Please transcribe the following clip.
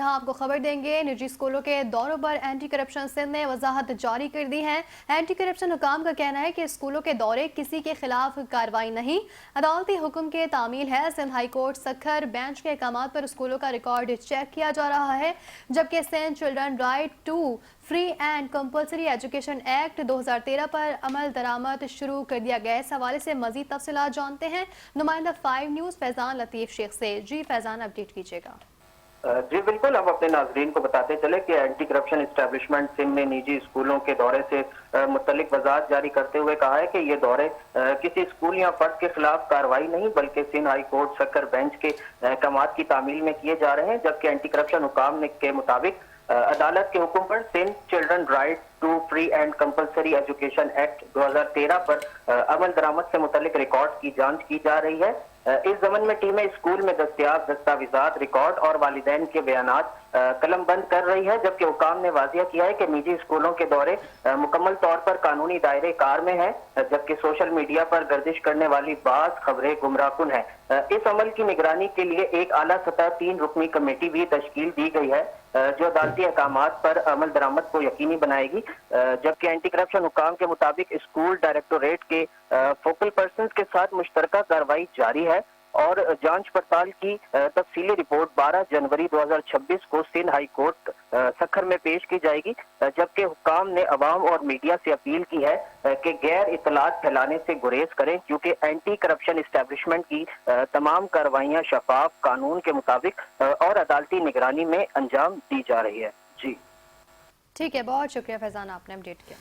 یہاں آپ کو خبر دیں گے، نجی اسکولوں کے دوروں پر اینٹی کرپشن سندھ نے وضاحت جاری کر دی ہے۔ اینٹی کرپشن حکام کا کہنا ہے کہ اسکولوں کے دورے کسی کے خلاف کارروائی نہیں، عدالتی حکم کے تعمیل ہے۔ Sindh high court Sukkur bench کے احکامات پر اسکولوں کا ریکارڈ چیک کیا جا رہا ہے، جبکہ Sindh children right to free and compulsory education act 2013 پر عمل درآمد شروع کر دیا گیا ہے۔ اس حوالے سے مزید تفصیلات جانتے ہیں نمائندہ 5 نیوز فیضان لطیف شیخ سے۔ جی فیضان، اپڈیٹ کیجیے گا۔ جی بالکل، ہم اپنے ناظرین کو بتاتے چلے کہ اینٹی کرپشن اسٹیبلشمنٹ سندھ نے نجی اسکولوں کے دورے سے متعلق وضاحت جاری کرتے ہوئے کہا ہے کہ یہ دورے کسی اسکول یا فرد کے خلاف کارروائی نہیں بلکہ سندھ ہائی کورٹ سکر بینچ کے احکامات کی تعمیل میں کیے جا رہے ہیں، جبکہ اینٹی کرپشن حکام کے مطابق عدالت کے حکم پر Sindh children right to free and compulsory education act 2013 پر عمل درآمد سے متعلق ریکارڈ کی جانچ کی جا رہی ہے۔ اس ضمن میں ٹیمیں اسکول میں دستیاب دستاویزات، ریکارڈ اور والدین کے بیانات قلم بند کر رہی ہے، جبکہ حکام نے واضح کیا ہے کہ نجی اسکولوں کے دورے مکمل طور پر قانونی دائرے کار میں ہیں، جبکہ سوشل میڈیا پر گردش کرنے والی بعض خبریں گمراہ کن ہیں۔ اس عمل کی نگرانی کے لیے ایک اعلیٰ سطح 3 رکنی کمیٹی بھی تشکیل دی گئی ہے جو عدالتی احکامات پر عمل درآمد کو یقینی بنائے گی، جبکہ اینٹی کرپشن حکام کے مطابق اسکول ڈائریکٹوریٹ کے فوکل پرسنز کے ساتھ مشترکہ کارروائی جاری ہے اور جانچ پڑتال کی تفصیلی رپورٹ 12 جنوری 2026 کو سندھ ہائی کورٹ سکھر میں پیش کی جائے گی، جبکہ حکام نے عوام اور میڈیا سے اپیل کی ہے کہ غیر اطلاعات پھیلانے سے گریز کریں، کیونکہ اینٹی کرپشن اسٹیبلشمنٹ کی تمام کارروائیاں شفاف، قانون کے مطابق اور عدالتی نگرانی میں انجام دی جا رہی ہے۔ جی ٹھیک ہے، بہت شکریہ فیضان، آپ نے اپڈیٹ کیا۔